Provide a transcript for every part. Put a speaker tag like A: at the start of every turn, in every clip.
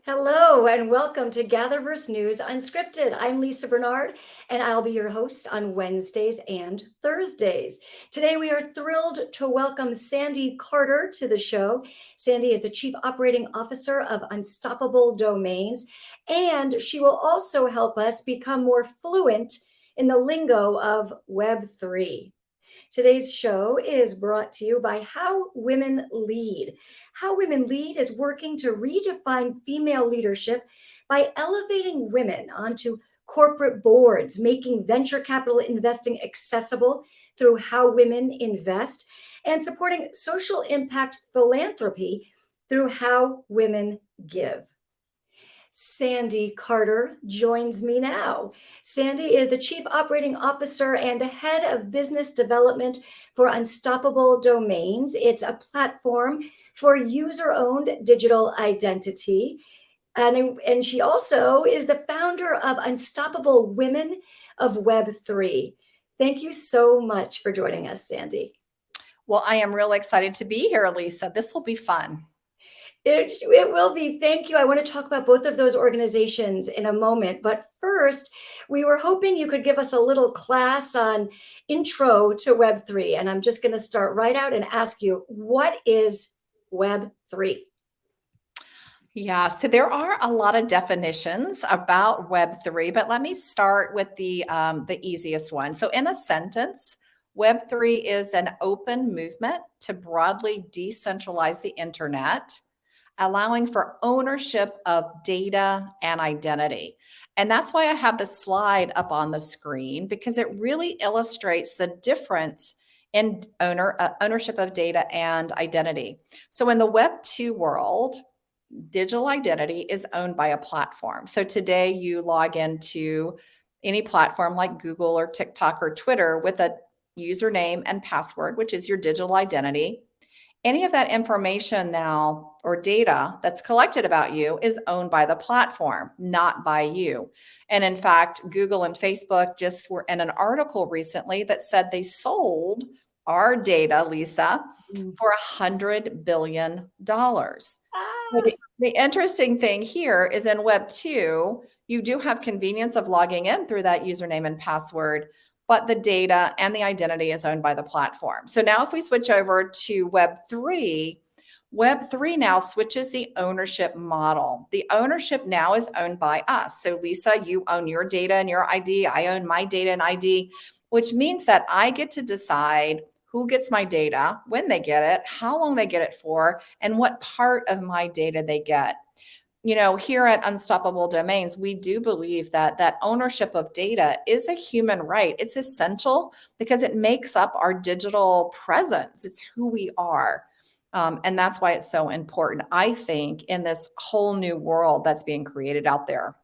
A: Hello and welcome to GatherVerse News Unscripted. I'm Lisa Bernard and I'll be your host on Wednesdays and Thursdays. Today we are thrilled to welcome Sandy Carter to the show. Sandy is the Chief Operating Officer of Unstoppable Domains, and she will also help us become more fluent in the lingo of Web3. Today's show is brought to you by How Women Lead. How Women Lead is working to redefine female leadership by elevating women onto corporate boards, making venture capital investing accessible through How Women Invest, and supporting social impact philanthropy through How Women Give. Sandy Carter joins me now. Sandy is the Chief Operating Officer and the Head of Business Development for Unstoppable Domains. It's a platform for user-owned digital identity. And she also is the founder of Unstoppable Women of Web3. Thank you so much for joining us, Sandy.
B: Well, I am really excited to be here, Lisa. This will be fun.
A: It will be. Thank you. I want to talk about both of those organizations in a moment. But first, we were hoping you could give us a little class on intro to Web3. And I'm just going to start right out and ask you, what is Web3?
B: Yeah, so there are a lot of definitions about Web3, but let me start with the easiest one. So, in a sentence, Web3 is an open movement to broadly decentralize the internet, allowing for ownership of data and identity. And that's why I have the slide up on the screen, because it really illustrates the difference in ownership of data and identity. So in the Web 2 world, digital identity is owned by a platform. So today you log into any platform like Google or TikTok or Twitter with a username and password, which is your digital identity. Any of that information now or data that's collected about you is owned by the platform, not by you. And in fact, Google and Facebook just were in an article recently that said they sold our data, Lisa, for $100 billion. So the interesting thing here is in Web 2, you do have convenience of logging in through that username and password, but the data and the identity is owned by the platform. So now if we switch over to Web3 now switches the ownership model. The ownership now is owned by us. So Lisa, you own your data and your ID. I own my data and ID, which means that I get to decide who gets my data, when they get it, how long they get it for, and what part of my data they get. You know, here at Unstoppable Domains, we do believe that ownership of data is a human right. It's essential because it makes up our digital presence. It's who we are. And that's why it's so important, I think, in this whole new world that's being created out there.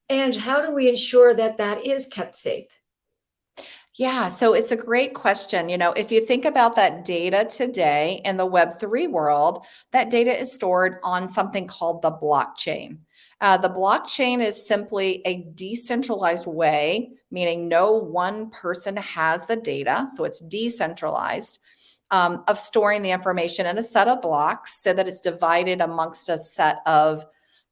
A: And how do we ensure that that is kept safe?
B: Yeah, so it's a great question. You know, if you think about that data today in the Web3 world, that data is stored on something called the blockchain. The blockchain is simply a decentralized way, meaning no one person has the data, so it's decentralized, of storing the information in a set of blocks so that it's divided amongst a set of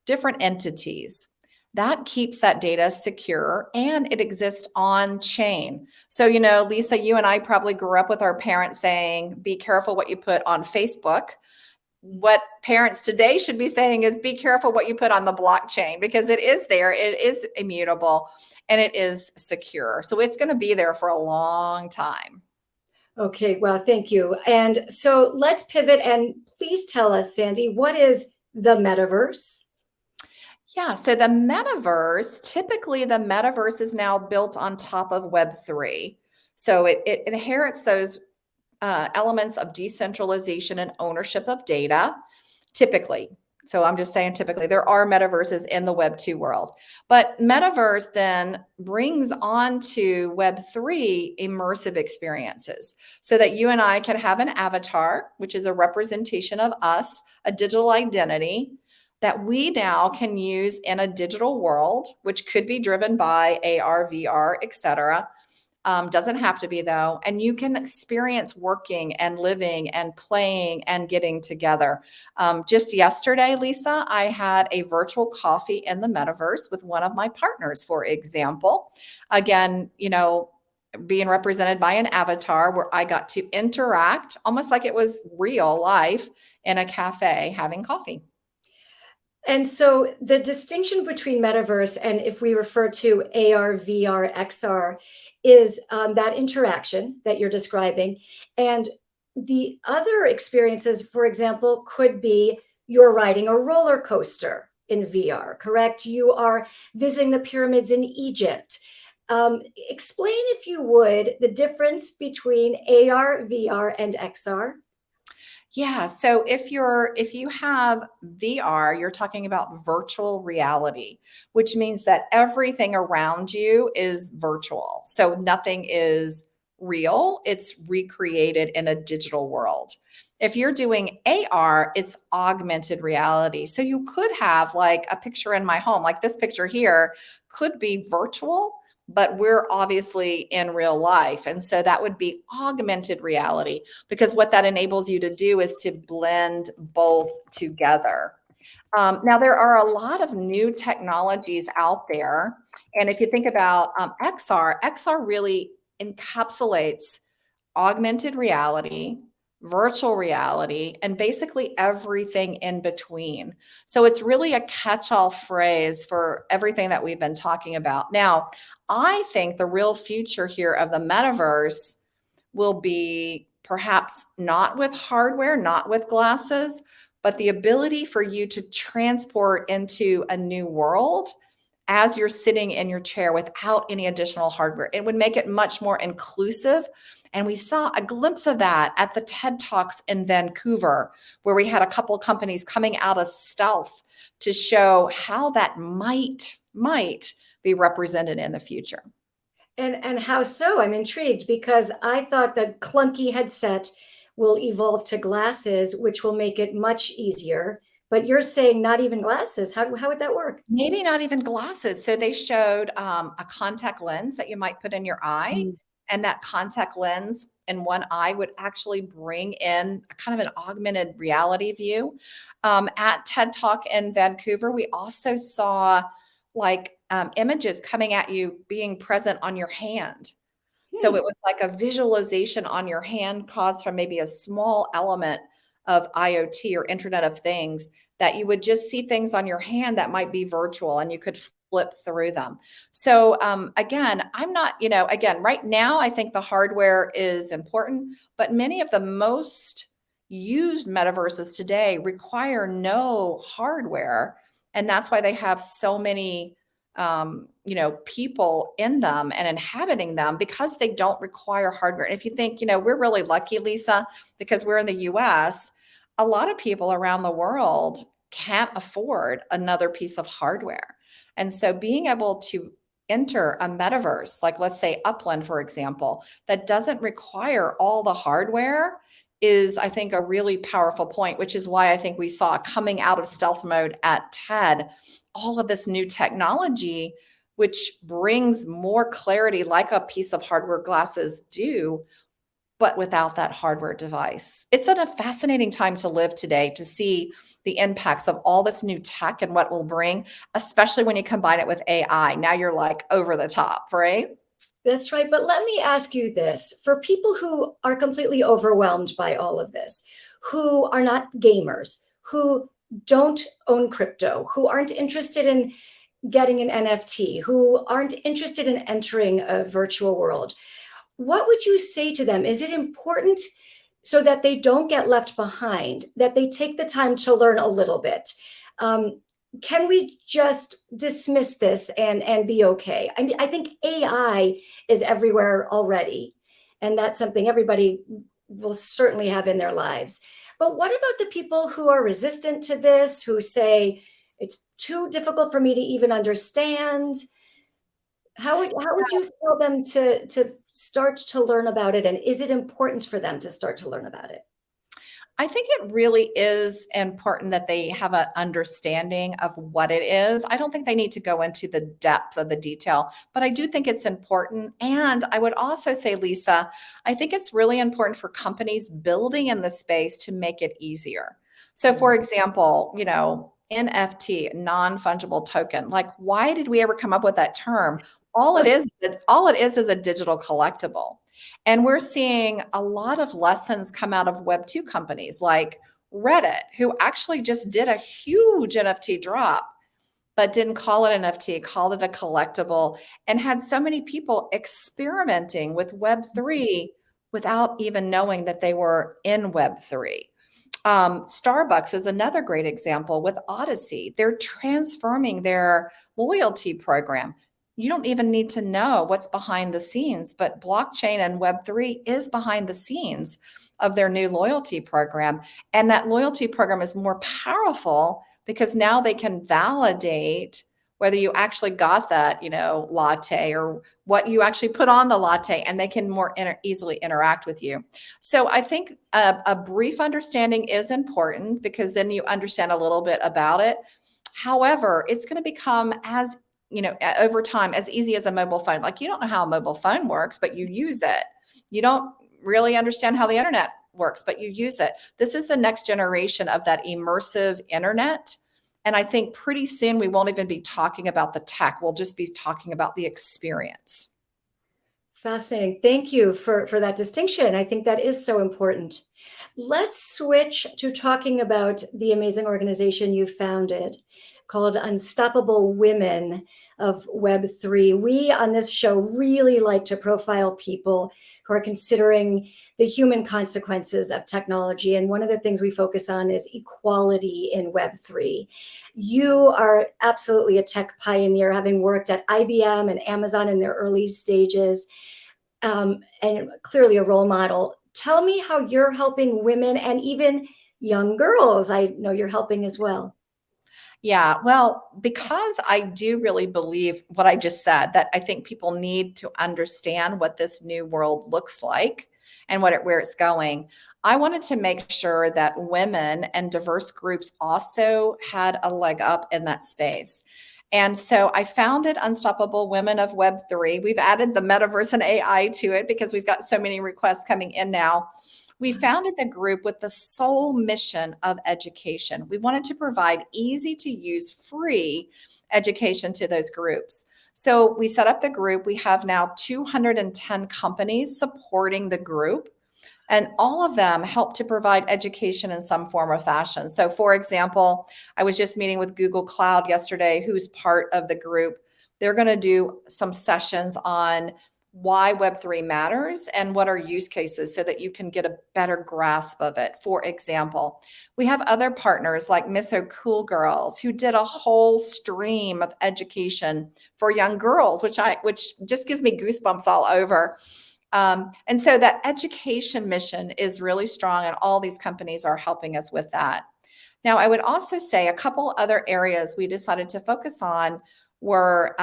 B: different entities. That keeps that data secure and it exists on chain. So, you know, Lisa, you and I probably grew up with our parents saying, be careful what you put on Facebook. What parents today should be saying is be careful what you put on the blockchain, because it is there, it is immutable, and it is secure. So it's going to be there for a long time.
A: Okay, well, thank you. And so let's pivot and please tell us, Sandy, what is the metaverse?
B: Yeah, so typically the metaverse is now built on top of Web3. So it inherits those elements of decentralization and ownership of data, typically. So I'm just saying typically there are metaverses in the Web 2 world. But metaverse then brings on to Web 3 immersive experiences so that you and I can have an avatar, which is a representation of us, a digital identity that we now can use in a digital world, which could be driven by AR, VR, etc. Doesn't have to be though. And you can experience working and living and playing and getting together. Just yesterday, Lisa, I had a virtual coffee in the metaverse with one of my partners, for example. Again, being represented by an avatar where I got to interact almost like it was real life in a cafe having coffee.
A: And so the distinction between metaverse and if we refer to AR, VR, XR is that interaction that you're describing. And the other experiences, for example, could be you're riding a roller coaster in VR, correct? You are visiting the pyramids in Egypt. Explain, if you would, the difference between AR, VR, and XR.
B: Yeah, so if you have VR, you're talking about virtual reality, which means that everything around you is virtual. So nothing is real, it's recreated in a digital world. If you're doing AR, it's augmented reality. So you could have like a picture in my home, like this picture here could be virtual, but we're obviously in real life. And so that would be augmented reality, because what that enables you to do is to blend both together. Now, there are a lot of new technologies out there. And if you think about XR really encapsulates augmented reality, virtual reality, and basically everything in between. So it's really a catch all phrase for everything that we've been talking about. Now, I think the real future here of the metaverse will be perhaps not with hardware, not with glasses, but the ability for you to transport into a new world as you're sitting in your chair without any additional hardware. It would make it much more inclusive. And we saw a glimpse of that at the TED Talks in Vancouver, where we had a couple of companies coming out of stealth to show how that might be represented in the future.
A: And how so? I'm intrigued because I thought the clunky headset will evolve to glasses, which will make it much easier. But you're saying not even glasses. How would that work?
B: Maybe not even glasses. So they showed a contact lens that you might put in your eye,
A: Mm.
B: and that contact lens in one eye would actually bring in a kind of an augmented reality view. At TED Talk in Vancouver, we also saw like images coming at you being present on your hand. So
A: Hmm.
B: it was like a visualization on your hand caused from maybe a small element of IoT or Internet of Things, that you would just see things on your hand that might be virtual and you could flip through them. So again, I'm not, again, right now, I think the hardware is important, but many of the most used metaverses today require no hardware. And that's why they have so many people in them and inhabiting them, because they don't require hardware. And if you think, we're really lucky, Lisa, because we're in the US, a lot of people around the world can't afford another piece of hardware. And so being able to enter a metaverse, like let's say Upland, for example, that doesn't require all the hardware is, I think, a really powerful point, which is why I think we saw coming out of stealth mode at TED all of this new technology, which brings more clarity like a piece of hardware glasses do, but without that hardware device. It's a fascinating time to live today, to see the impacts of all this new tech and what will bring, especially when you combine it with AI. Now you're like over the top, right?
A: That's right. But let me ask you this, for people who are completely overwhelmed by all of this, who are not gamers, who don't own crypto, who aren't interested in getting an NFT, who aren't interested in entering a virtual world, what would you say to them? Is it important, so that they don't get left behind, that they take the time to learn a little bit? Um, can we just dismiss this and be okay? I mean, I think AI is everywhere already, and that's something everybody will certainly have in their lives. But what about the people who are resistant to this, who say it's too difficult for me to even understand? How would you tell them to start to learn about it, and is it important for them to start to learn about it?
B: I think it really is important that they have an understanding of what it is. I don't think they need to go into the depth of the detail, but I do think it's important. And I would also say, Lisa, I think it's really important for companies building in the space to make it easier. So, for example, NFT, non-fungible token, like why did we ever come up with that term? All it is a digital collectible. And we're seeing a lot of lessons come out of Web2 companies like Reddit, who actually just did a huge NFT drop, but didn't call it NFT, called it a collectible, and had so many people experimenting with Web3 without even knowing that they were in Web3. Starbucks is another great example with Odyssey. They're transforming their loyalty program. You don't even need to know what's behind the scenes, but blockchain and Web3 is behind the scenes of their new loyalty program. And that loyalty program is more powerful because now they can validate whether you actually got that, latte or what you actually put on the latte, and they can more easily interact with you. So I think a brief understanding is important because then you understand a little bit about it. However, it's going to become over time, as easy as a mobile phone. Like you don't know how a mobile phone works, but you use it. You don't really understand how the internet works, but you use it. This is the next generation of that immersive internet. And I think pretty soon we won't even be talking about the tech. We'll just be talking about the experience.
A: Fascinating. Thank you for that distinction. I think that is so important. Let's switch to talking about the amazing organization you founded called Unstoppable Women of Web3. We on this show really like to profile people who are considering the human consequences of technology. And one of the things we focus on is equality in Web3. You are absolutely a tech pioneer, having worked at IBM and Amazon in their early stages, and clearly a role model. Tell me how you're helping women and even young girls. I know you're helping as well.
B: Yeah, well, because I do really believe what I just said, that I think people need to understand what this new world looks like and where it's going. I wanted to make sure that women and diverse groups also had a leg up in that space. And so I founded Unstoppable Women of Web3. We've added the metaverse and AI to it because we've got so many requests coming in now. We founded the group with the sole mission of education. We wanted to provide easy to use, free education to those groups. So we set up the group. We have now 210 companies supporting the group, and all of them help to provide education in some form or fashion. So, for example, I was just meeting with Google Cloud yesterday, who's part of the group. They're going to do some sessions on why Web3 matters and what are use cases so that you can get a better grasp of it. For example, we have other partners like Miss O'Cool Girls who did a whole stream of education for young girls, which just gives me goosebumps all over. And so that education mission is really strong, and all these companies are helping us with that. Now, I would also say a couple other areas we decided to focus on were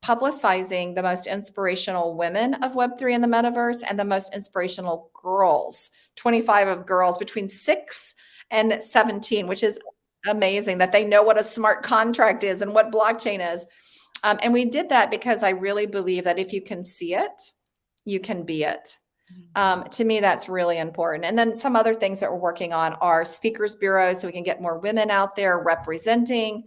B: publicizing the most inspirational women of Web3 in the metaverse and the most inspirational girls, 25 of girls between 6 and 17, which is amazing that they know what a smart contract is and what blockchain is. And we did that because I really believe that if you can see it, you can be it. To me, that's really important. And then some other things that we're working on are speakers bureaus, so we can get more women out there representing.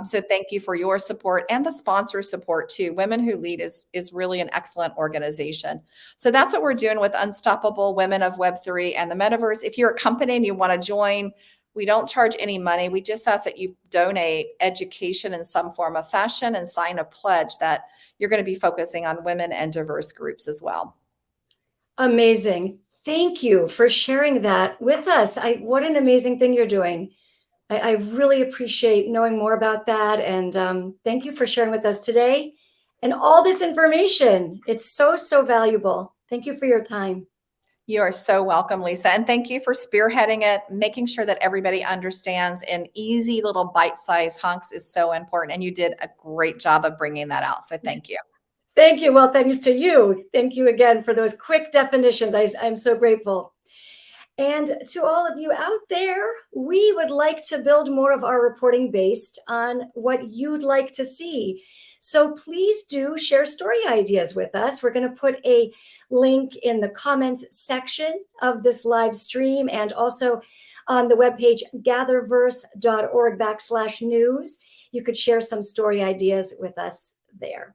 B: So thank you for your support and the sponsor support too. Women Who Lead is really an excellent organization. So that's what we're doing with Unstoppable Women of Web3 and the Metaverse. If you're a company and you want to join, we don't charge any money. We just ask that you donate education in some form of fashion and sign a pledge that you're going to be focusing on women and diverse groups as well.
A: Amazing. Thank you for sharing that with us. What an amazing thing you're doing. I really appreciate knowing more about that. And thank you for sharing with us today and all this information. It's so, so valuable. Thank you for your time.
B: You are so welcome, Lisa. And thank you for spearheading it. Making sure that everybody understands in easy little bite-sized hunks is so important. And you did a great job of bringing that out. So thank you.
A: Thank you. Well, thanks to you. Thank you again for those quick definitions. I'm so grateful. And to all of you out there, we would like to build more of our reporting based on what you'd like to see. So please do share story ideas with us. We're going to put a link in the comments section of this live stream and also on the webpage gatherverse.org/news. You could share some story ideas with us there.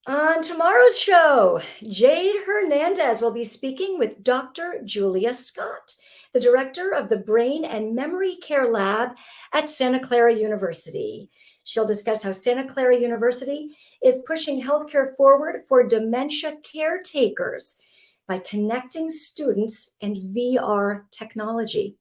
A: On tomorrow's show, Jade Hernandez will be speaking with Dr. Julia Scott, the director of the Brain and Memory Care Lab at Santa Clara University. She'll discuss how Santa Clara University is pushing healthcare forward for dementia caretakers by connecting students and VR technology.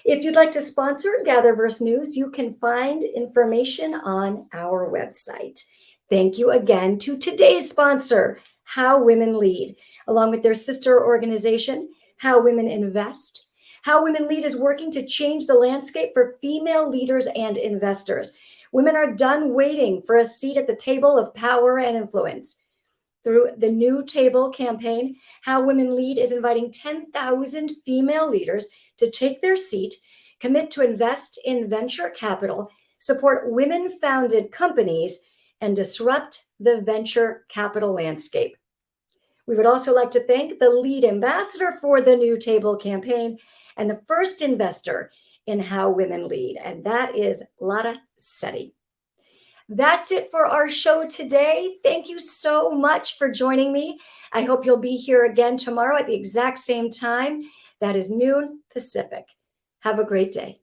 A: If you'd like to sponsor GatherVerse News, you can find information on our website. Thank you again to today's sponsor, How Women Lead, along with their sister organization, How Women Invest. How Women Lead is working to change the landscape for female leaders and investors. Women are done waiting for a seat at the table of power and influence. Through the New Table campaign, How Women Lead is inviting 10,000 female leaders to take their seat, commit to invest in venture capital, support women-founded companies, and disrupt the venture capital landscape. We would also like to thank the lead ambassador for the New Table campaign and the first investor in How Women Lead, and that is Lara Setti. That's it for our show today. Thank you so much for joining me. I hope you'll be here again tomorrow at the exact same time. That is noon Pacific. Have a great day.